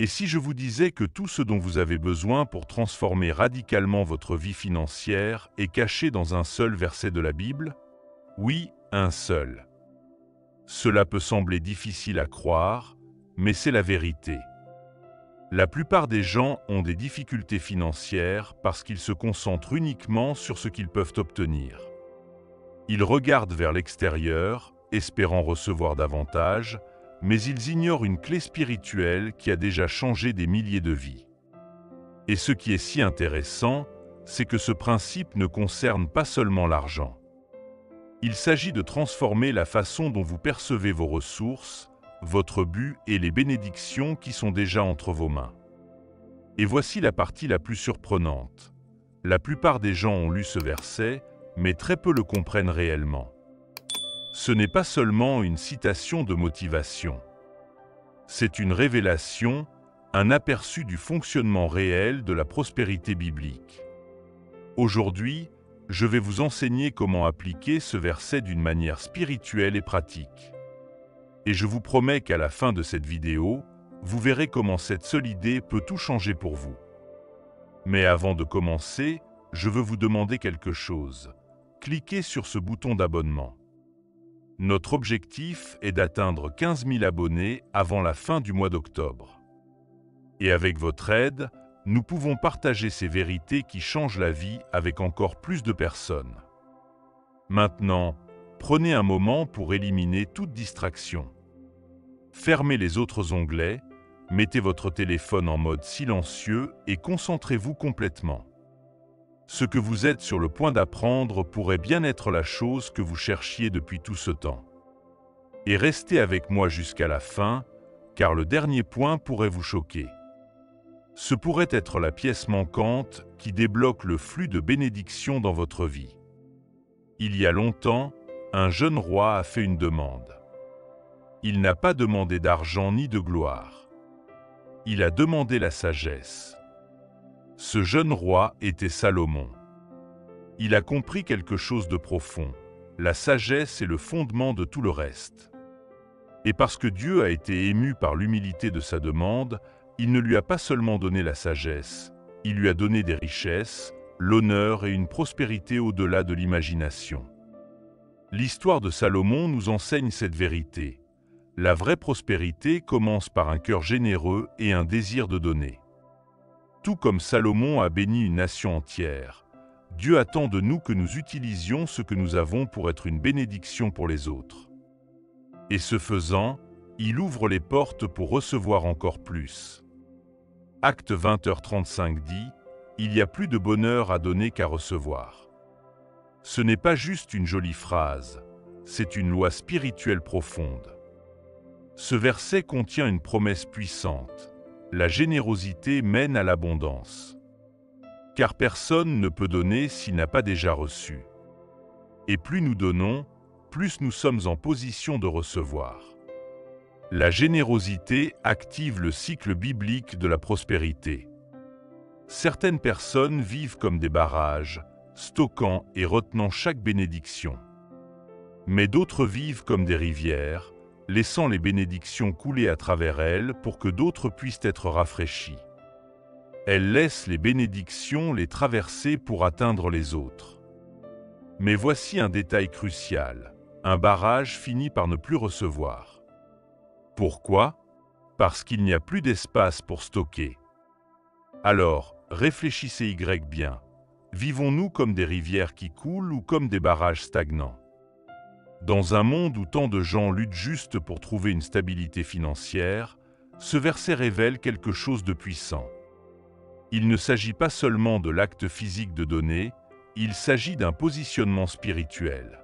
Et si je vous disais que tout ce dont vous avez besoin pour transformer radicalement votre vie financière est caché dans un seul verset de la Bible? Oui, un seul. Cela peut sembler difficile à croire, mais c'est la vérité. La plupart des gens ont des difficultés financières parce qu'ils se concentrent uniquement sur ce qu'ils peuvent obtenir. Ils regardent vers l'extérieur, espérant recevoir davantage, mais ils ignorent une clé spirituelle qui a déjà changé des milliers de vies. Et ce qui est si intéressant, c'est que ce principe ne concerne pas seulement l'argent. Il s'agit de transformer la façon dont vous percevez vos ressources, votre but et les bénédictions qui sont déjà entre vos mains. Et voici la partie la plus surprenante. La plupart des gens ont lu ce verset, mais très peu le comprennent réellement. Ce n'est pas seulement une citation de motivation. C'est une révélation, un aperçu du fonctionnement réel de la prospérité biblique. Aujourd'hui, je vais vous enseigner comment appliquer ce verset d'une manière spirituelle et pratique. Et je vous promets qu'à la fin de cette vidéo, vous verrez comment cette seule idée peut tout changer pour vous. Mais avant de commencer, je veux vous demander quelque chose. Cliquez sur ce bouton d'abonnement. Notre objectif est d'atteindre 15 000 abonnés avant la fin du mois d'octobre. Et avec votre aide, nous pouvons partager ces vérités qui changent la vie avec encore plus de personnes. Maintenant, prenez un moment pour éliminer toute distraction. Fermez les autres onglets, mettez votre téléphone en mode silencieux et concentrez-vous complètement. Ce que vous êtes sur le point d'apprendre pourrait bien être la chose que vous cherchiez depuis tout ce temps. Et restez avec moi jusqu'à la fin, car le dernier point pourrait vous choquer. Ce pourrait être la pièce manquante qui débloque le flux de bénédictions dans votre vie. Il y a longtemps, un jeune roi a fait une demande. Il n'a pas demandé d'argent ni de gloire. Il a demandé la sagesse. Ce jeune roi était Salomon. Il a compris quelque chose de profond. La sagesse est le fondement de tout le reste. Et parce que Dieu a été ému par l'humilité de sa demande, il ne lui a pas seulement donné la sagesse, il lui a donné des richesses, l'honneur et une prospérité au-delà de l'imagination. L'histoire de Salomon nous enseigne cette vérité. La vraie prospérité commence par un cœur généreux et un désir de donner. Tout comme Salomon a béni une nation entière, Dieu attend de nous que nous utilisions ce que nous avons pour être une bénédiction pour les autres. Et ce faisant, il ouvre les portes pour recevoir encore plus. Acte 20h35 dit « Il y a plus de bonheur à donner qu'à recevoir ». Ce n'est pas juste une jolie phrase, c'est une loi spirituelle profonde. Ce verset contient une promesse puissante. La générosité mène à l'abondance. Car personne ne peut donner s'il n'a pas déjà reçu. Et plus nous donnons, plus nous sommes en position de recevoir. La générosité active le cycle biblique de la prospérité. Certaines personnes vivent comme des barrages, stockant et retenant chaque bénédiction. Mais d'autres vivent comme des rivières, laissant les bénédictions couler à travers elles pour que d'autres puissent être rafraîchis. Elles laissent les bénédictions les traverser pour atteindre les autres. Mais voici un détail crucial. Un barrage finit par ne plus recevoir. Pourquoi? Parce qu'il n'y a plus d'espace pour stocker. Alors, réfléchissez bien. Vivons-nous comme des rivières qui coulent ou comme des barrages stagnants? Dans un monde où tant de gens luttent juste pour trouver une stabilité financière, ce verset révèle quelque chose de puissant. Il ne s'agit pas seulement de l'acte physique de donner, il s'agit d'un positionnement spirituel.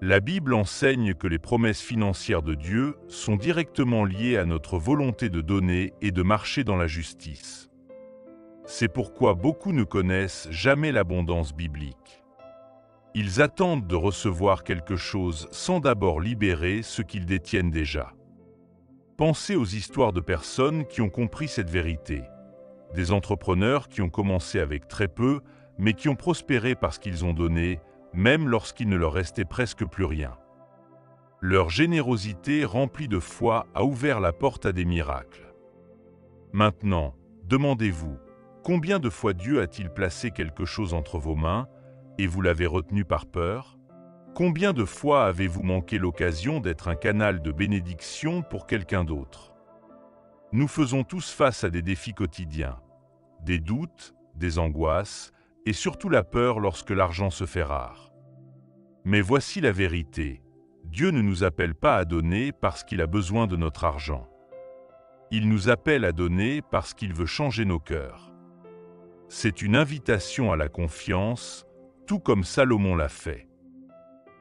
La Bible enseigne que les promesses financières de Dieu sont directement liées à notre volonté de donner et de marcher dans la justice. C'est pourquoi beaucoup ne connaissent jamais l'abondance biblique. Ils attendent de recevoir quelque chose sans d'abord libérer ce qu'ils détiennent déjà. Pensez aux histoires de personnes qui ont compris cette vérité. Des entrepreneurs qui ont commencé avec très peu, mais qui ont prospéré parce qu'ils ont donné, même lorsqu'il ne leur restait presque plus rien. Leur générosité remplie de foi a ouvert la porte à des miracles. Maintenant, demandez-vous, combien de fois Dieu a-t-il placé quelque chose entre vos mains et vous l'avez retenu par peur? Combien de fois avez-vous manqué l'occasion d'être un canal de bénédiction pour quelqu'un d'autre? Nous faisons tous face à des défis quotidiens, des doutes, des angoisses et surtout la peur lorsque l'argent se fait rare. Mais voici la vérité, Dieu ne nous appelle pas à donner parce qu'il a besoin de notre argent. Il nous appelle à donner parce qu'il veut changer nos cœurs. C'est une invitation à la confiance, tout comme Salomon l'a fait.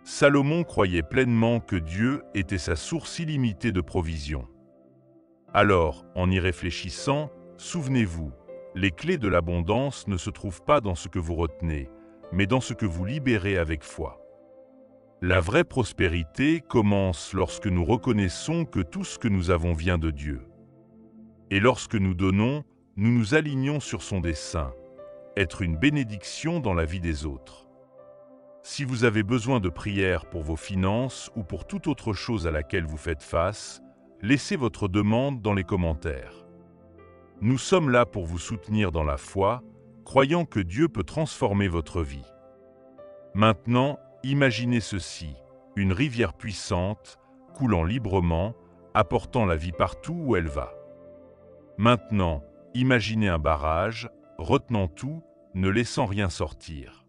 Salomon croyait pleinement que Dieu était sa source illimitée de provision. Alors, en y réfléchissant, souvenez-vous, les clés de l'abondance ne se trouvent pas dans ce que vous retenez, mais dans ce que vous libérez avec foi. La vraie prospérité commence lorsque nous reconnaissons que tout ce que nous avons vient de Dieu. Et lorsque nous donnons, nous nous alignons sur son dessein, être une bénédiction dans la vie des autres. Si vous avez besoin de prières pour vos finances ou pour toute autre chose à laquelle vous faites face, laissez votre demande dans les commentaires. Nous sommes là pour vous soutenir dans la foi, croyant que Dieu peut transformer votre vie. Maintenant, imaginez ceci, une rivière puissante, coulant librement, apportant la vie partout où elle va. Maintenant, imaginez un barrage, retenant tout, ne laissant rien sortir.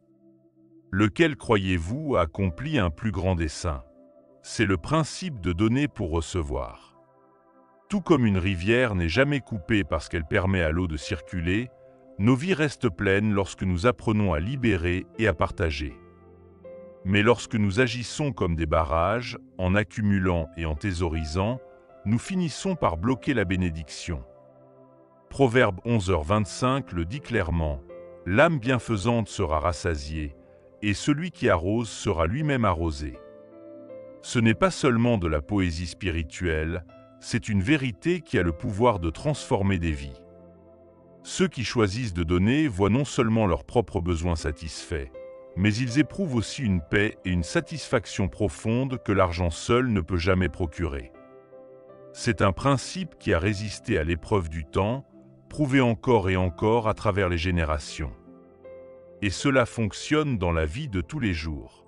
Lequel croyez-vous a accompli un plus grand dessein? C'est le principe de donner pour recevoir. Tout comme une rivière n'est jamais coupée parce qu'elle permet à l'eau de circuler, nos vies restent pleines lorsque nous apprenons à libérer et à partager. Mais lorsque nous agissons comme des barrages, en accumulant et en thésaurisant, nous finissons par bloquer la bénédiction. Proverbe 11h25 le dit clairement, « L'âme bienfaisante sera rassasiée, et celui qui arrose sera lui-même arrosé. » Ce n'est pas seulement de la poésie spirituelle, c'est une vérité qui a le pouvoir de transformer des vies. Ceux qui choisissent de donner voient non seulement leurs propres besoins satisfaits, mais ils éprouvent aussi une paix et une satisfaction profonde que l'argent seul ne peut jamais procurer. C'est un principe qui a résisté à l'épreuve du temps, prouvé encore et encore à travers les générations. Et cela fonctionne dans la vie de tous les jours.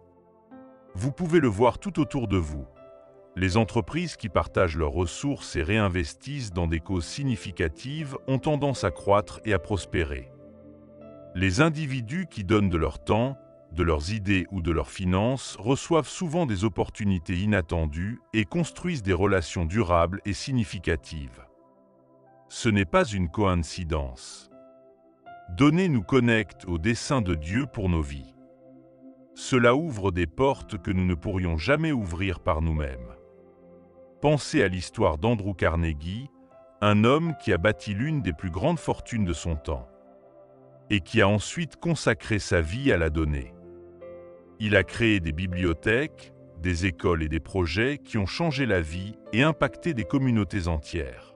Vous pouvez le voir tout autour de vous. Les entreprises qui partagent leurs ressources et réinvestissent dans des causes significatives ont tendance à croître et à prospérer. Les individus qui donnent de leur temps, de leurs idées ou de leurs finances reçoivent souvent des opportunités inattendues et construisent des relations durables et significatives. Ce n'est pas une coïncidence. Donner nous connecte au dessein de Dieu pour nos vies. Cela ouvre des portes que nous ne pourrions jamais ouvrir par nous-mêmes. Pensez à l'histoire d'Andrew Carnegie, un homme qui a bâti l'une des plus grandes fortunes de son temps et qui a ensuite consacré sa vie à la donner. Il a créé des bibliothèques, des écoles et des projets qui ont changé la vie et impacté des communautés entières.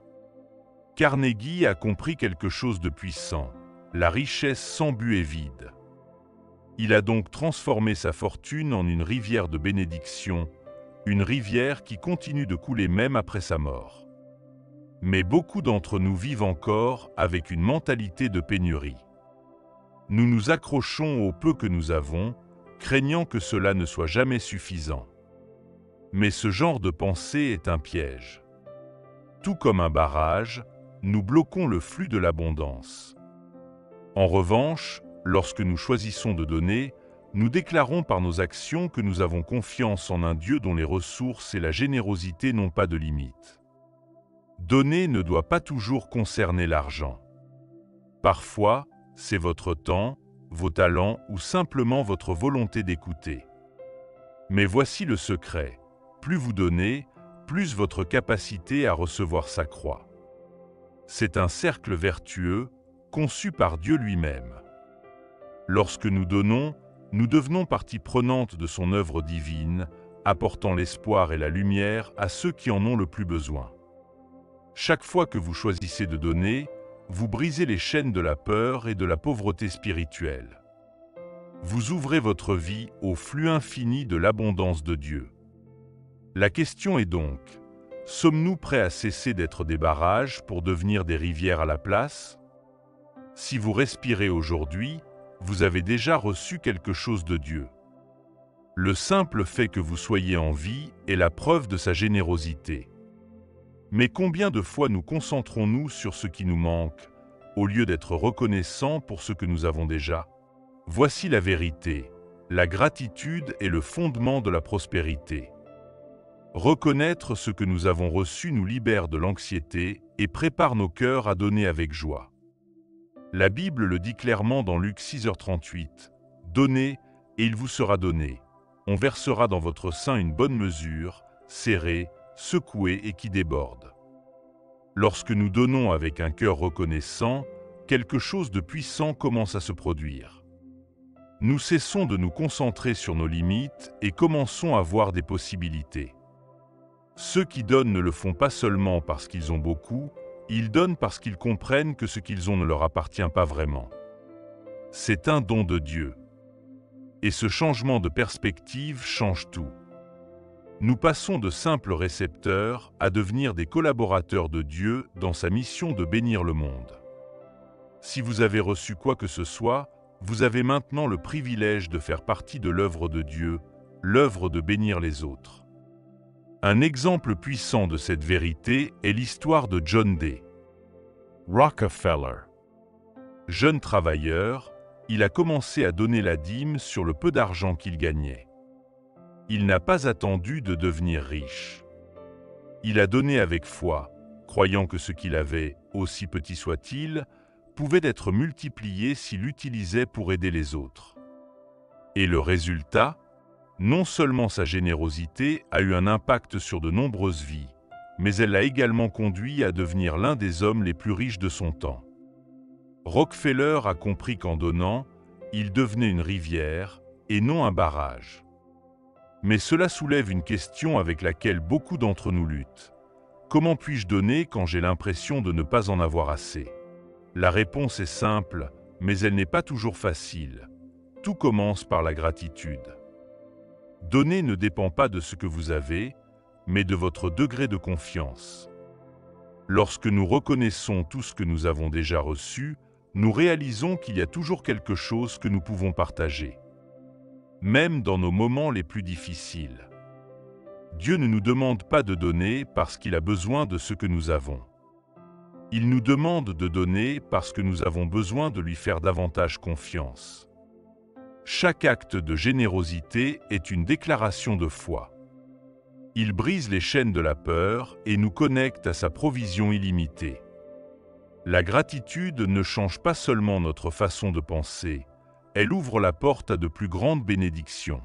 Carnegie a compris quelque chose de puissant, la richesse sans but est vide. Il a donc transformé sa fortune en une rivière de bénédiction, une rivière qui continue de couler même après sa mort. Mais beaucoup d'entre nous vivent encore avec une mentalité de pénurie. Nous nous accrochons au peu que nous avons, craignant que cela ne soit jamais suffisant. Mais ce genre de pensée est un piège. Tout comme un barrage, nous bloquons le flux de l'abondance. En revanche, lorsque nous choisissons de donner, nous déclarons par nos actions que nous avons confiance en un Dieu dont les ressources et la générosité n'ont pas de limite. Donner ne doit pas toujours concerner l'argent. Parfois, c'est votre temps, vos talents ou simplement votre volonté d'écouter. Mais voici le secret, plus vous donnez, plus votre capacité à recevoir s'accroît. C'est un cercle vertueux, conçu par Dieu lui-même. Lorsque nous donnons, nous devenons partie prenante de son œuvre divine, apportant l'espoir et la lumière à ceux qui en ont le plus besoin. Chaque fois que vous choisissez de donner, vous brisez les chaînes de la peur et de la pauvreté spirituelle. Vous ouvrez votre vie au flux infini de l'abondance de Dieu. La question est donc, Sommes-nous prêts à cesser d'être des barrages pour devenir des rivières à la place? Si vous respirez aujourd'hui, vous avez déjà reçu quelque chose de Dieu. Le simple fait que vous soyez en vie est la preuve de sa générosité. Mais combien de fois nous concentrons-nous sur ce qui nous manque, au lieu d'être reconnaissants pour ce que nous avons déjà? Voici la vérité. La gratitude est le fondement de la prospérité. Reconnaître ce que nous avons reçu nous libère de l'anxiété et prépare nos cœurs à donner avec joie. La Bible le dit clairement dans Luc 6h38. « Donnez, et il vous sera donné. On versera dans votre sein une bonne mesure, serrée, secouée et qui déborde. » Lorsque nous donnons avec un cœur reconnaissant, quelque chose de puissant commence à se produire. Nous cessons de nous concentrer sur nos limites et commençons à voir des possibilités. Ceux qui donnent ne le font pas seulement parce qu'ils ont beaucoup, ils donnent parce qu'ils comprennent que ce qu'ils ont ne leur appartient pas vraiment. C'est un don de Dieu. Et ce changement de perspective change tout. Nous passons de simples récepteurs à devenir des collaborateurs de Dieu dans sa mission de bénir le monde. Si vous avez reçu quoi que ce soit, vous avez maintenant le privilège de faire partie de l'œuvre de Dieu, l'œuvre de bénir les autres. Un exemple puissant de cette vérité est l'histoire de John D. Rockefeller. Jeune travailleur, il a commencé à donner la dîme sur le peu d'argent qu'il gagnait. Il n'a pas attendu de devenir riche. Il a donné avec foi, croyant que ce qu'il avait, aussi petit soit-il, pouvait être multiplié s'il l'utilisait pour aider les autres. Et le résultat? Non seulement sa générosité a eu un impact sur de nombreuses vies, mais elle l'a également conduit à devenir l'un des hommes les plus riches de son temps. Rockefeller a compris qu'en donnant, il devenait une rivière et non un barrage. Mais cela soulève une question avec laquelle beaucoup d'entre nous luttent. Comment puis-je donner quand j'ai l'impression de ne pas en avoir assez? La réponse est simple, mais elle n'est pas toujours facile. Tout commence par la gratitude. Donner ne dépend pas de ce que vous avez, mais de votre degré de confiance. Lorsque nous reconnaissons tout ce que nous avons déjà reçu, nous réalisons qu'il y a toujours quelque chose que nous pouvons partager. Même dans nos moments les plus difficiles. Dieu ne nous demande pas de donner parce qu'il a besoin de ce que nous avons. Il nous demande de donner parce que nous avons besoin de lui faire davantage confiance. Chaque acte de générosité est une déclaration de foi. Il brise les chaînes de la peur et nous connecte à sa provision illimitée. La gratitude ne change pas seulement notre façon de penser, elle ouvre la porte à de plus grandes bénédictions.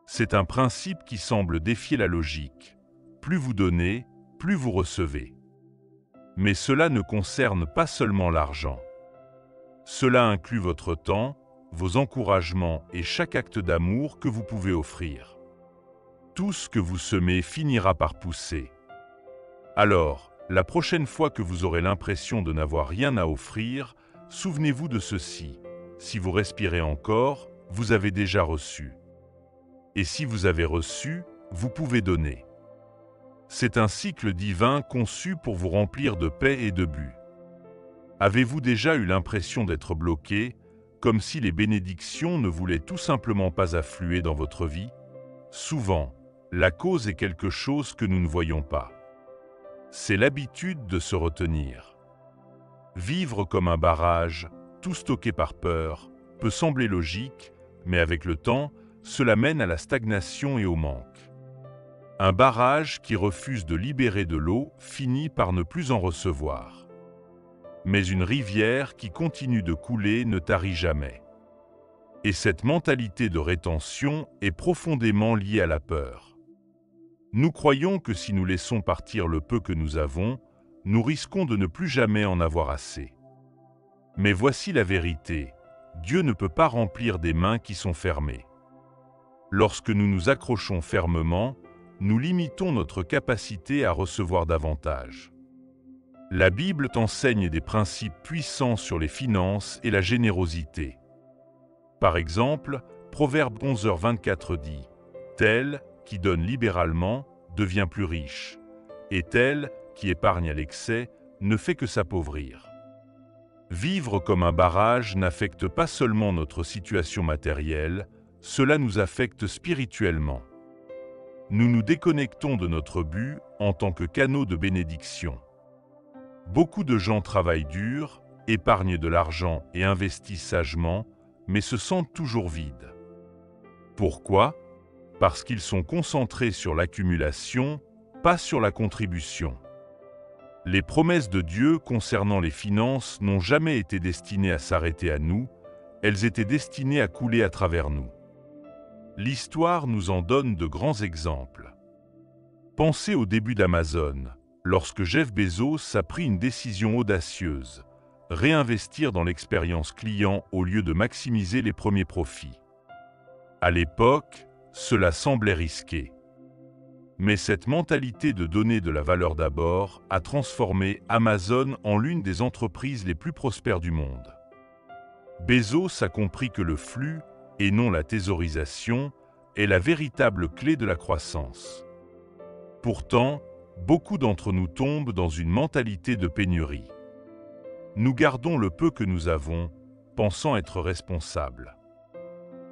C'est un principe qui semble défier la logique. Plus vous donnez, plus vous recevez. Mais cela ne concerne pas seulement l'argent. Cela inclut votre temps, vos encouragements et chaque acte d'amour que vous pouvez offrir. Tout ce que vous semez finira par pousser. Alors, la prochaine fois que vous aurez l'impression de n'avoir rien à offrir, souvenez-vous de ceci. Si vous respirez encore, vous avez déjà reçu. Et si vous avez reçu, vous pouvez donner. C'est un cycle divin conçu pour vous remplir de paix et de but. Avez-vous déjà eu l'impression d'être bloqué, comme si les bénédictions ne voulaient tout simplement pas affluer dans votre vie? Souvent, la cause est quelque chose que nous ne voyons pas. C'est l'habitude de se retenir. Vivre comme un barrage, tout stocké par peur, peut sembler logique, mais avec le temps, cela mène à la stagnation et au manque. Un barrage qui refuse de libérer de l'eau finit par ne plus en recevoir. Mais une rivière qui continue de couler ne tarit jamais. Et cette mentalité de rétention est profondément liée à la peur. Nous croyons que si nous laissons partir le peu que nous avons, nous risquons de ne plus jamais en avoir assez. Mais voici la vérité, Dieu ne peut pas remplir des mains qui sont fermées. Lorsque nous nous accrochons fermement, nous limitons notre capacité à recevoir davantage. La Bible t'enseigne des principes puissants sur les finances et la générosité. Par exemple, Proverbe 11h24 dit « Tel qui donne libéralement devient plus riche. et tel, qui épargne à l'excès, ne fait que s'appauvrir. Vivre comme un barrage n'affecte pas seulement notre situation matérielle, cela nous affecte spirituellement. Nous nous déconnectons de notre but en tant que canaux de bénédiction. Beaucoup de gens travaillent dur, épargnent de l'argent et investissent sagement, mais se sentent toujours vides. Pourquoi ? Parce qu'ils sont concentrés sur l'accumulation, pas sur la contribution. Les promesses de Dieu concernant les finances n'ont jamais été destinées à s'arrêter à nous, elles étaient destinées à couler à travers nous. L'histoire nous en donne de grands exemples. Pensez au début d'Amazon, lorsque Jeff Bezos a pris une décision audacieuse, réinvestir dans l'expérience client au lieu de maximiser les premiers profits. À l'époque, cela semblait risqué. Mais cette mentalité de donner de la valeur d'abord a transformé Amazon en l'une des entreprises les plus prospères du monde. Bezos a compris que le flux, et non la thésaurisation, est la véritable clé de la croissance. Pourtant, beaucoup d'entre nous tombent dans une mentalité de pénurie. Nous gardons le peu que nous avons, pensant être responsables.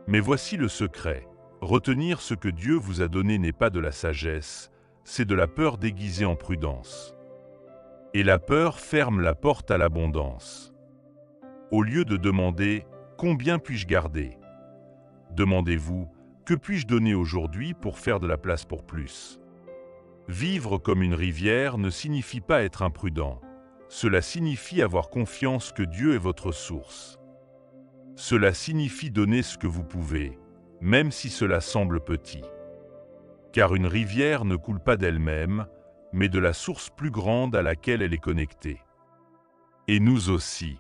Mais voici le secret. Retenir ce que Dieu vous a donné n'est pas de la sagesse, c'est de la peur déguisée en prudence. Et la peur ferme la porte à l'abondance. Au lieu de demander « Combien puis-je garder ?» demandez-vous « Que puis-je donner aujourd'hui pour faire de la place pour plus ?» Vivre comme une rivière ne signifie pas être imprudent. Cela signifie avoir confiance que Dieu est votre source. Cela signifie donner ce que vous pouvez, même si cela semble petit. Car une rivière ne coule pas d'elle-même, mais de la source plus grande à laquelle elle est connectée. Et nous aussi.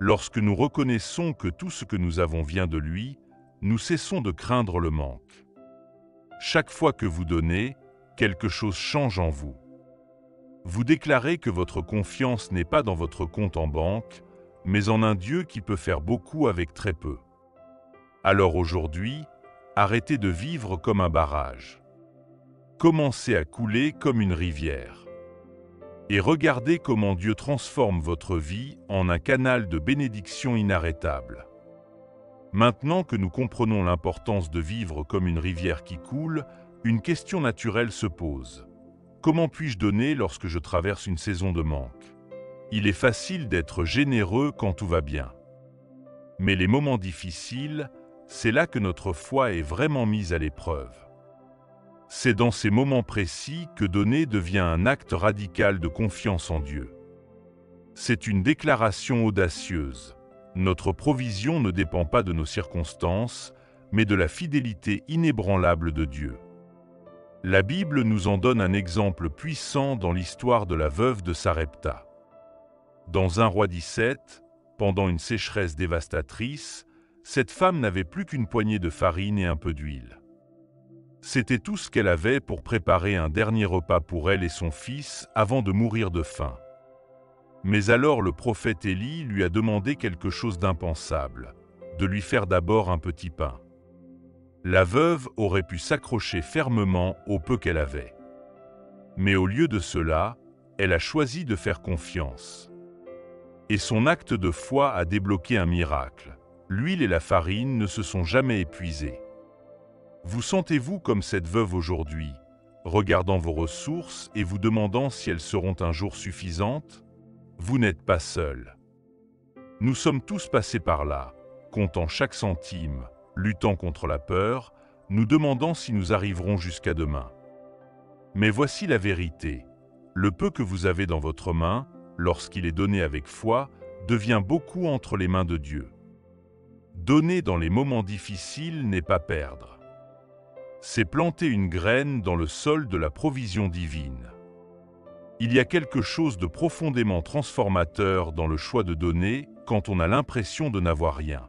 Lorsque nous reconnaissons que tout ce que nous avons vient de lui, nous cessons de craindre le manque. Chaque fois que vous donnez, quelque chose change en vous. Vous déclarez que votre confiance n'est pas dans votre compte en banque, mais en un Dieu qui peut faire beaucoup avec très peu. Alors aujourd'hui, arrêtez de vivre comme un barrage. Commencez à couler comme une rivière. Et regardez comment Dieu transforme votre vie en un canal de bénédiction inarrêtable. Maintenant que nous comprenons l'importance de vivre comme une rivière qui coule, une question naturelle se pose. Comment puis-je donner lorsque je traverse une saison de manque ? Il est facile d'être généreux quand tout va bien. Mais les moments difficiles, c'est là que notre foi est vraiment mise à l'épreuve. C'est dans ces moments précis que donner devient un acte radical de confiance en Dieu. C'est une déclaration audacieuse. Notre provision ne dépend pas de nos circonstances, mais de la fidélité inébranlable de Dieu. La Bible nous en donne un exemple puissant dans l'histoire de la veuve de Sarepta. Dans 1 Roi 17, pendant une sécheresse dévastatrice, cette femme n'avait plus qu'une poignée de farine et un peu d'huile. C'était tout ce qu'elle avait pour préparer un dernier repas pour elle et son fils avant de mourir de faim. Mais alors le prophète Élie lui a demandé quelque chose d'impensable, de lui faire d'abord un petit pain. La veuve aurait pu s'accrocher fermement au peu qu'elle avait. Mais au lieu de cela, elle a choisi de faire confiance. Et son acte de foi a débloqué un miracle. L'huile et la farine ne se sont jamais épuisées. Vous sentez-vous comme cette veuve aujourd'hui, regardant vos ressources et vous demandant si elles seront un jour suffisantes ? Vous n'êtes pas seul. Nous sommes tous passés par là, comptant chaque centime, luttant contre la peur, nous demandant si nous arriverons jusqu'à demain. Mais voici la vérité. Le peu que vous avez dans votre main, lorsqu'il est donné avec foi, devient beaucoup entre les mains de Dieu. Donner dans les moments difficiles n'est pas perdre. C'est planter une graine dans le sol de la provision divine. Il y a quelque chose de profondément transformateur dans le choix de donner quand on a l'impression de n'avoir rien.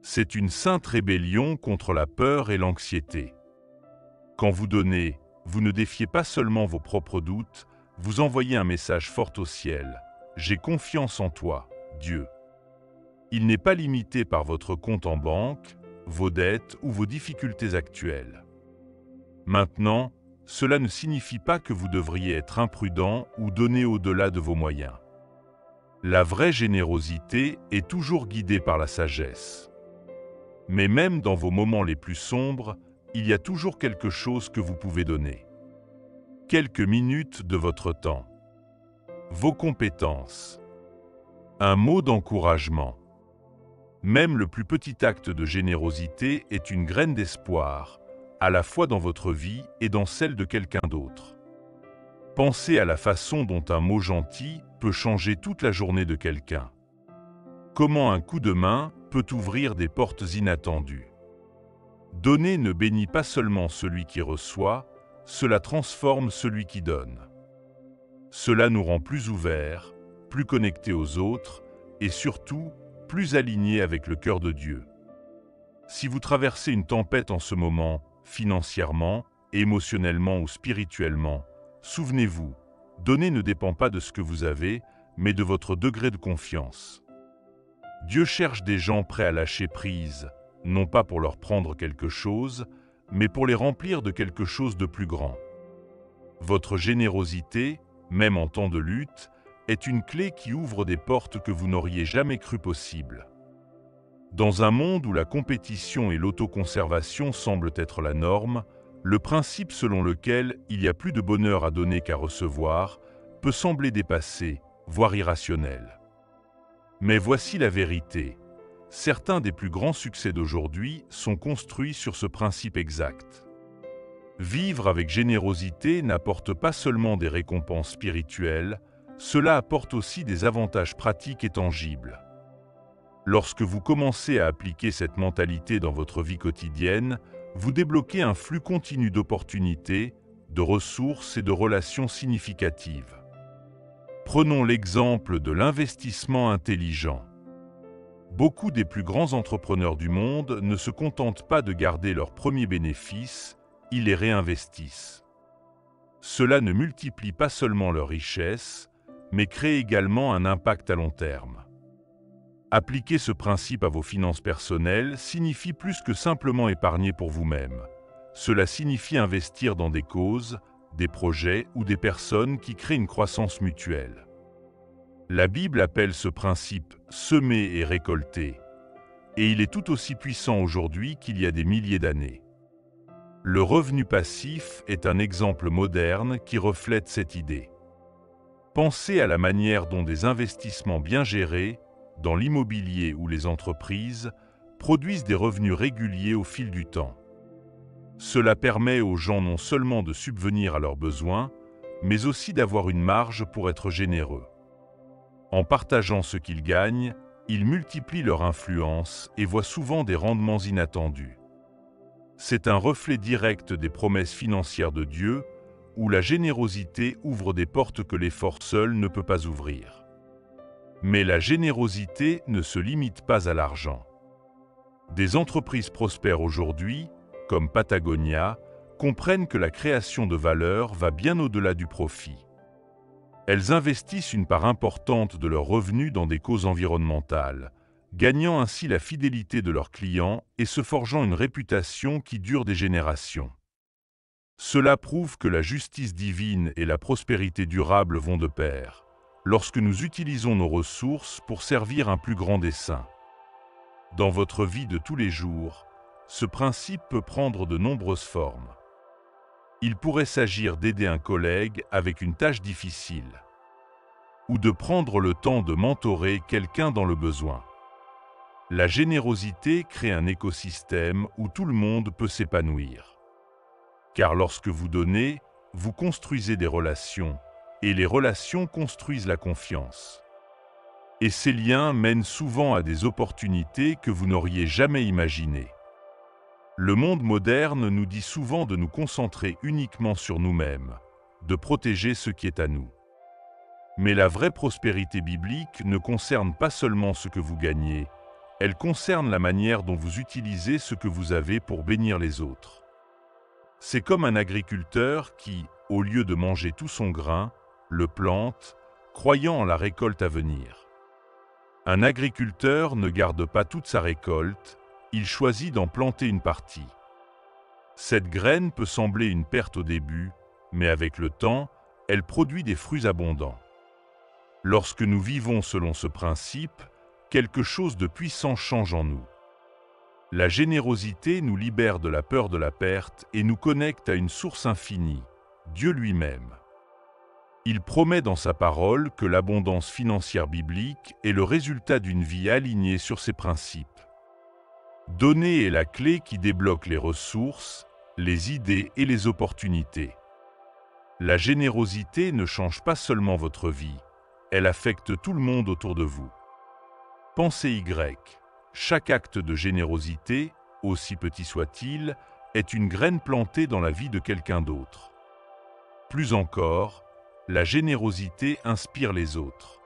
C'est une sainte rébellion contre la peur et l'anxiété. Quand vous donnez, vous ne défiez pas seulement vos propres doutes, vous envoyez un message fort au ciel. J'ai confiance en toi, Dieu. Il n'est pas limité par votre compte en banque, vos dettes ou vos difficultés actuelles. Maintenant, cela ne signifie pas que vous devriez être imprudent ou donner au-delà de vos moyens. La vraie générosité est toujours guidée par la sagesse. Mais même dans vos moments les plus sombres, il y a toujours quelque chose que vous pouvez donner. Quelques minutes de votre temps. Vos compétences. Un mot d'encouragement. Même le plus petit acte de générosité est une graine d'espoir, à la fois dans votre vie et dans celle de quelqu'un d'autre. Pensez à la façon dont un mot gentil peut changer toute la journée de quelqu'un. Comment un coup de main peut ouvrir des portes inattendues. Donner ne bénit pas seulement celui qui reçoit, cela transforme celui qui donne. Cela nous rend plus ouverts, plus connectés aux autres et surtout plus alignés avec le cœur de Dieu. Si vous traversez une tempête en ce moment, financièrement, émotionnellement ou spirituellement, souvenez-vous, donner ne dépend pas de ce que vous avez, mais de votre degré de confiance. Dieu cherche des gens prêts à lâcher prise, non pas pour leur prendre quelque chose, mais pour les remplir de quelque chose de plus grand. Votre générosité, même en temps de lutte, est une clé qui ouvre des portes que vous n'auriez jamais cru possibles. Dans un monde où la compétition et l'autoconservation semblent être la norme, le principe selon lequel il y a plus de bonheur à donner qu'à recevoir peut sembler dépassé, voire irrationnel. Mais voici la vérité. Certains des plus grands succès d'aujourd'hui sont construits sur ce principe exact. Vivre avec générosité n'apporte pas seulement des récompenses spirituelles, cela apporte aussi des avantages pratiques et tangibles. Lorsque vous commencez à appliquer cette mentalité dans votre vie quotidienne, vous débloquez un flux continu d'opportunités, de ressources et de relations significatives. Prenons l'exemple de l'investissement intelligent. Beaucoup des plus grands entrepreneurs du monde ne se contentent pas de garder leurs premiers bénéfices, ils les réinvestissent. Cela ne multiplie pas seulement leur richesse, mais crée également un impact à long terme. Appliquer ce principe à vos finances personnelles signifie plus que simplement épargner pour vous-même. Cela signifie investir dans des causes, des projets ou des personnes qui créent une croissance mutuelle. La Bible appelle ce principe « semer et récolter », et il est tout aussi puissant aujourd'hui qu'il y a des milliers d'années. Le revenu passif est un exemple moderne qui reflète cette idée. Pensez à la manière dont des investissements bien gérés, dans l'immobilier ou les entreprises, produisent des revenus réguliers au fil du temps. Cela permet aux gens non seulement de subvenir à leurs besoins, mais aussi d'avoir une marge pour être généreux. En partageant ce qu'ils gagnent, ils multiplient leur influence et voient souvent des rendements inattendus. C'est un reflet direct des promesses financières de Dieu, où la générosité ouvre des portes que l'effort seul ne peut pas ouvrir. Mais la générosité ne se limite pas à l'argent. Des entreprises prospèrent aujourd'hui, comme Patagonia, comprennent que la création de valeur va bien au-delà du profit. Elles investissent une part importante de leurs revenus dans des causes environnementales, gagnant ainsi la fidélité de leurs clients et se forgeant une réputation qui dure des générations. Cela prouve que la justice divine et la prospérité durable vont de pair, lorsque nous utilisons nos ressources pour servir un plus grand dessein. Dans votre vie de tous les jours, ce principe peut prendre de nombreuses formes. Il pourrait s'agir d'aider un collègue avec une tâche difficile, ou de prendre le temps de mentorer quelqu'un dans le besoin. La générosité crée un écosystème où tout le monde peut s'épanouir. Car lorsque vous donnez, vous construisez des relations, et les relations construisent la confiance. Et ces liens mènent souvent à des opportunités que vous n'auriez jamais imaginées. Le monde moderne nous dit souvent de nous concentrer uniquement sur nous-mêmes, de protéger ce qui est à nous. Mais la vraie prospérité biblique ne concerne pas seulement ce que vous gagnez, elle concerne la manière dont vous utilisez ce que vous avez pour bénir les autres. C'est comme un agriculteur qui, au lieu de manger tout son grain, le plante, croyant en la récolte à venir. Un agriculteur ne garde pas toute sa récolte, il choisit d'en planter une partie. Cette graine peut sembler une perte au début, mais avec le temps, elle produit des fruits abondants. Lorsque nous vivons selon ce principe, quelque chose de puissant change en nous. La générosité nous libère de la peur de la perte et nous connecte à une source infinie, Dieu lui-même. Il promet dans sa parole que l'abondance financière biblique est le résultat d'une vie alignée sur ses principes. Donner est la clé qui débloque les ressources, les idées et les opportunités. La générosité ne change pas seulement votre vie, elle affecte tout le monde autour de vous. Pensez Y. Chaque acte de générosité, aussi petit soit-il, est une graine plantée dans la vie de quelqu'un d'autre. Plus encore, la générosité inspire les autres.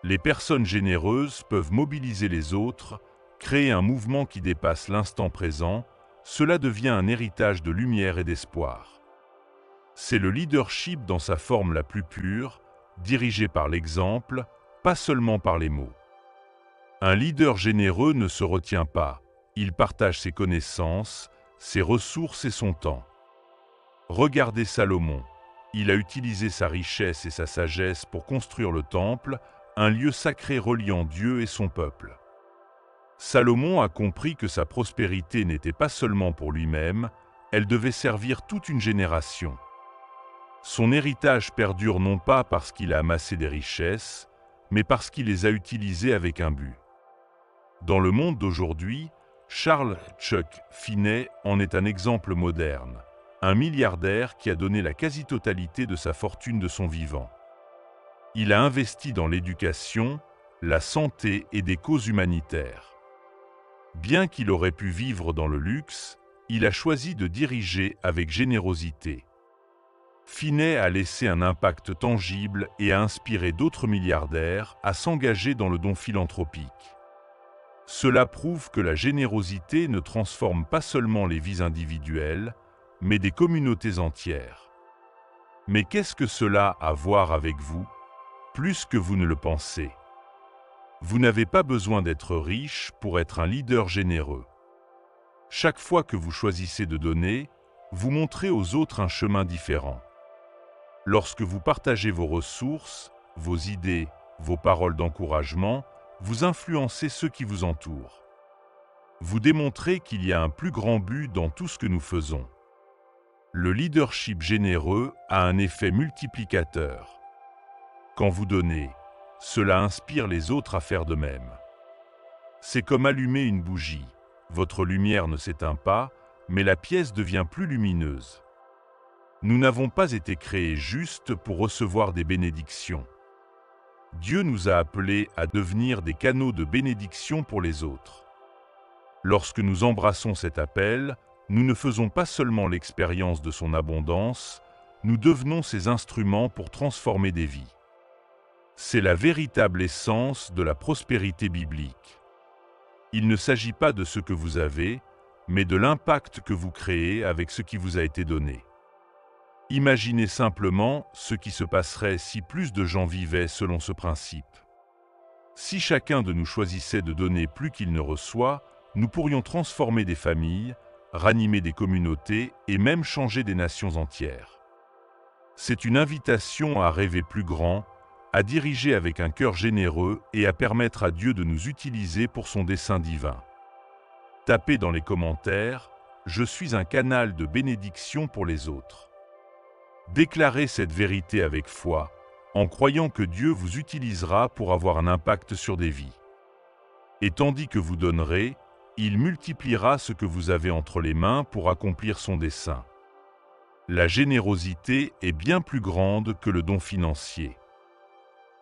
Les personnes généreuses peuvent mobiliser les autres, créer un mouvement qui dépasse l'instant présent, cela devient un héritage de lumière et d'espoir. C'est le leadership dans sa forme la plus pure, dirigé par l'exemple, pas seulement par les mots. Un leader généreux ne se retient pas, il partage ses connaissances, ses ressources et son temps. Regardez Salomon, il a utilisé sa richesse et sa sagesse pour construire le temple, un lieu sacré reliant Dieu et son peuple. Salomon a compris que sa prospérité n'était pas seulement pour lui-même, elle devait servir toute une génération. Son héritage perdure non pas parce qu'il a amassé des richesses, mais parce qu'il les a utilisées avec un but. Dans le monde d'aujourd'hui, Charles Chuck Finney en est un exemple moderne, un milliardaire qui a donné la quasi-totalité de sa fortune de son vivant. Il a investi dans l'éducation, la santé et des causes humanitaires. Bien qu'il aurait pu vivre dans le luxe, il a choisi de diriger avec générosité. Finney a laissé un impact tangible et a inspiré d'autres milliardaires à s'engager dans le don philanthropique. Cela prouve que la générosité ne transforme pas seulement les vies individuelles, mais des communautés entières. Mais qu'est-ce que cela a à voir avec vous? Plus que vous ne le pensez. Vous n'avez pas besoin d'être riche pour être un leader généreux. Chaque fois que vous choisissez de donner, vous montrez aux autres un chemin différent. Lorsque vous partagez vos ressources, vos idées, vos paroles d'encouragement, vous influencez ceux qui vous entourent. Vous démontrez qu'il y a un plus grand but dans tout ce que nous faisons. Le leadership généreux a un effet multiplicateur. Quand vous donnez, cela inspire les autres à faire de même. C'est comme allumer une bougie. Votre lumière ne s'éteint pas, mais la pièce devient plus lumineuse. Nous n'avons pas été créés juste pour recevoir des bénédictions. Dieu nous a appelés à devenir des canaux de bénédiction pour les autres. Lorsque nous embrassons cet appel, nous ne faisons pas seulement l'expérience de son abondance, nous devenons ses instruments pour transformer des vies. C'est la véritable essence de la prospérité biblique. Il ne s'agit pas de ce que vous avez, mais de l'impact que vous créez avec ce qui vous a été donné. Imaginez simplement ce qui se passerait si plus de gens vivaient selon ce principe. Si chacun de nous choisissait de donner plus qu'il ne reçoit, nous pourrions transformer des familles, ranimer des communautés et même changer des nations entières. C'est une invitation à rêver plus grand, à diriger avec un cœur généreux et à permettre à Dieu de nous utiliser pour son dessein divin. Tapez dans les commentaires « Je suis un canal de bénédiction pour les autres ». Déclarez cette vérité avec foi, en croyant que Dieu vous utilisera pour avoir un impact sur des vies. Et tandis que vous donnerez, il multipliera ce que vous avez entre les mains pour accomplir son dessein. La générosité est bien plus grande que le don financier.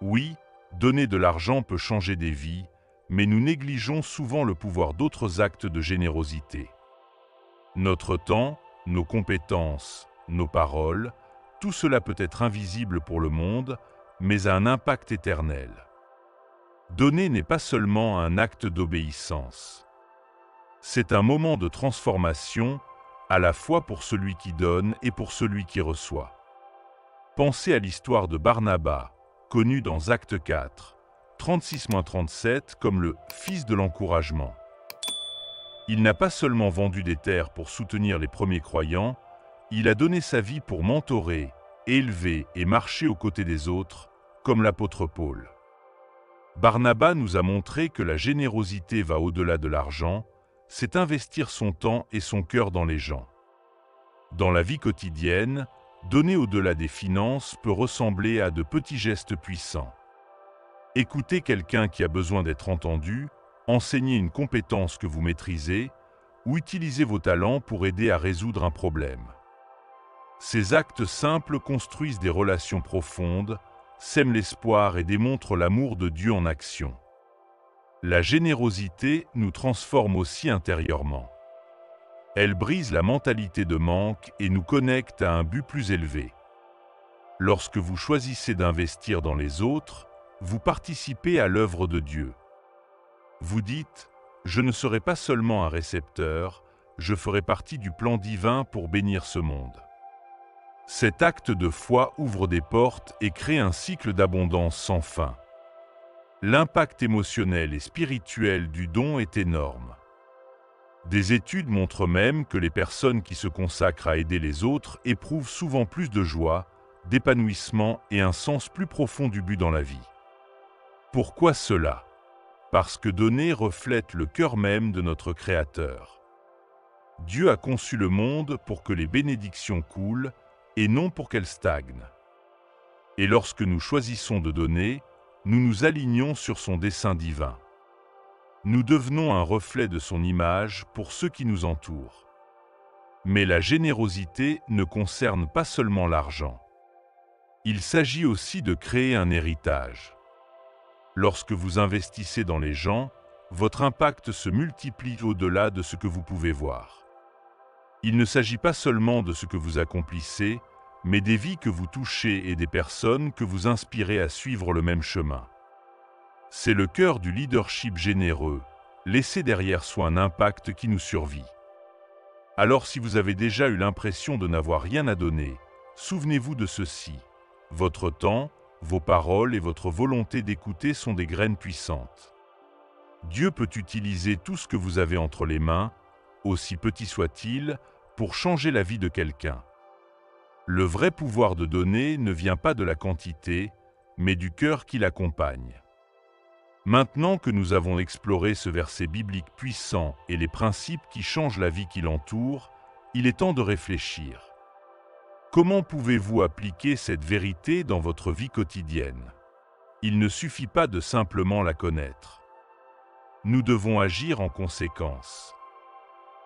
Oui, donner de l'argent peut changer des vies, mais nous négligeons souvent le pouvoir d'autres actes de générosité. Notre temps, nos compétences, nos paroles, tout cela peut être invisible pour le monde, mais a un impact éternel. Donner n'est pas seulement un acte d'obéissance. C'est un moment de transformation, à la fois pour celui qui donne et pour celui qui reçoit. Pensez à l'histoire de Barnabas, connu dans Actes 4, 36-37 comme le « fils de l'encouragement ». Il n'a pas seulement vendu des terres pour soutenir les premiers croyants, Il a donné sa vie pour mentorer, élever et marcher aux côtés des autres, comme l'apôtre Paul. Barnabas nous a montré que la générosité va au-delà de l'argent, c'est investir son temps et son cœur dans les gens. Dans la vie quotidienne, donner au-delà des finances peut ressembler à de petits gestes puissants. Écoutez quelqu'un qui a besoin d'être entendu, enseigner une compétence que vous maîtrisez, ou utiliser vos talents pour aider à résoudre un problème. Ces actes simples construisent des relations profondes, sèment l'espoir et démontrent l'amour de Dieu en action. La générosité nous transforme aussi intérieurement. Elle brise la mentalité de manque et nous connecte à un but plus élevé. Lorsque vous choisissez d'investir dans les autres, vous participez à l'œuvre de Dieu. Vous dites « Je ne serai pas seulement un récepteur, je ferai partie du plan divin pour bénir ce monde ». Cet acte de foi ouvre des portes et crée un cycle d'abondance sans fin. L'impact émotionnel et spirituel du don est énorme. Des études montrent même que les personnes qui se consacrent à aider les autres éprouvent souvent plus de joie, d'épanouissement et un sens plus profond du but dans la vie. Pourquoi cela? Parce que donner reflète le cœur même de notre Créateur. Dieu a conçu le monde pour que les bénédictions coulent et non pour qu'elles stagnent. Et lorsque nous choisissons de donner, nous nous alignons sur son dessein divin. Nous devenons un reflet de son image pour ceux qui nous entourent. Mais la générosité ne concerne pas seulement l'argent. Il s'agit aussi de créer un héritage. Lorsque vous investissez dans les gens, votre impact se multiplie au-delà de ce que vous pouvez voir. Il ne s'agit pas seulement de ce que vous accomplissez, mais des vies que vous touchez et des personnes que vous inspirez à suivre le même chemin. C'est le cœur du leadership généreux, laisser derrière soi un impact qui nous survit. Alors si vous avez déjà eu l'impression de n'avoir rien à donner, souvenez-vous de ceci. Votre temps, vos paroles et votre volonté d'écouter sont des graines puissantes. Dieu peut utiliser tout ce que vous avez entre les mains, aussi petit soit-il, pour changer la vie de quelqu'un. Le vrai pouvoir de donner ne vient pas de la quantité, mais du cœur qui l'accompagne. Maintenant que nous avons exploré ce verset biblique puissant et les principes qui changent la vie qui l'entoure, il est temps de réfléchir. Comment pouvez-vous appliquer cette vérité dans votre vie quotidienne? Il ne suffit pas de simplement la connaître. Nous devons agir en conséquence.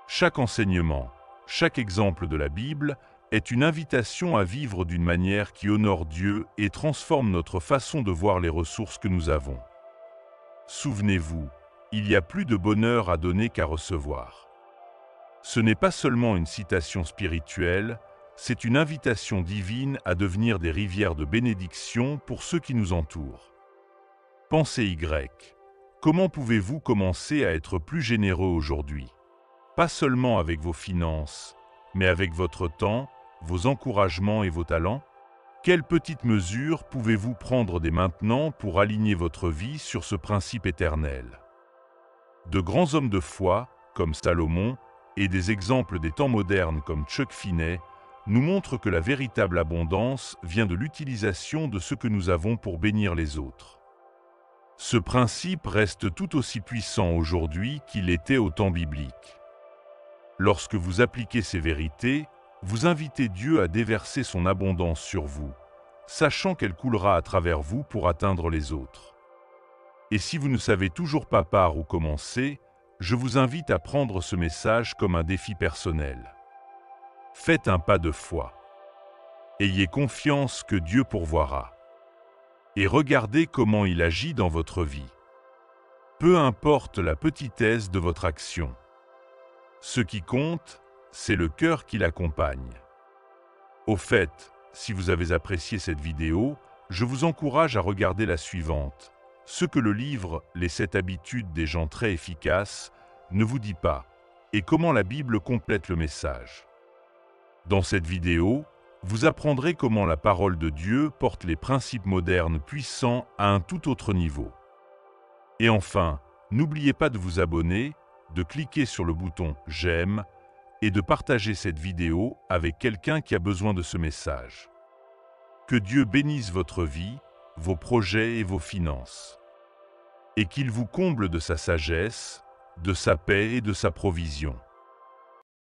Chaque enseignement, chaque exemple de la Bible est une invitation à vivre d'une manière qui honore Dieu et transforme notre façon de voir les ressources que nous avons. Souvenez-vous, il y a plus de bonheur à donner qu'à recevoir. Ce n'est pas seulement une citation spirituelle, c'est une invitation divine à devenir des rivières de bénédiction pour ceux qui nous entourent. Pensez Y. Comment pouvez-vous commencer à être plus généreux aujourd'hui? Pas seulement avec vos finances, mais avec votre temps, vos encouragements et vos talents? Quelles petites mesures pouvez-vous prendre dès maintenant pour aligner votre vie sur ce principe éternel? De grands hommes de foi, comme Salomon, et des exemples des temps modernes comme Chuck Finney, nous montrent que la véritable abondance vient de l'utilisation de ce que nous avons pour bénir les autres. Ce principe reste tout aussi puissant aujourd'hui qu'il était au temps biblique. Lorsque vous appliquez ces vérités, vous invitez Dieu à déverser son abondance sur vous, sachant qu'elle coulera à travers vous pour atteindre les autres. Et si vous ne savez toujours pas par où commencer, je vous invite à prendre ce message comme un défi personnel. Faites un pas de foi. Ayez confiance que Dieu pourvoira. Et regardez comment il agit dans votre vie. Peu importe la petitesse de votre action. Ce qui compte, c'est le cœur qui l'accompagne. Au fait, si vous avez apprécié cette vidéo, je vous encourage à regarder la suivante. Ce que le livre « Les 7 habitudes des gens très efficaces » ne vous dit pas, et comment la Bible complète le message. Dans cette vidéo, vous apprendrez comment la parole de Dieu porte les principes modernes puissants à un tout autre niveau. Et enfin, n'oubliez pas de vous abonner, de cliquer sur le bouton « J'aime » et de partager cette vidéo avec quelqu'un qui a besoin de ce message. Que Dieu bénisse votre vie, vos projets et vos finances. Et qu'il vous comble de sa sagesse, de sa paix et de sa provision.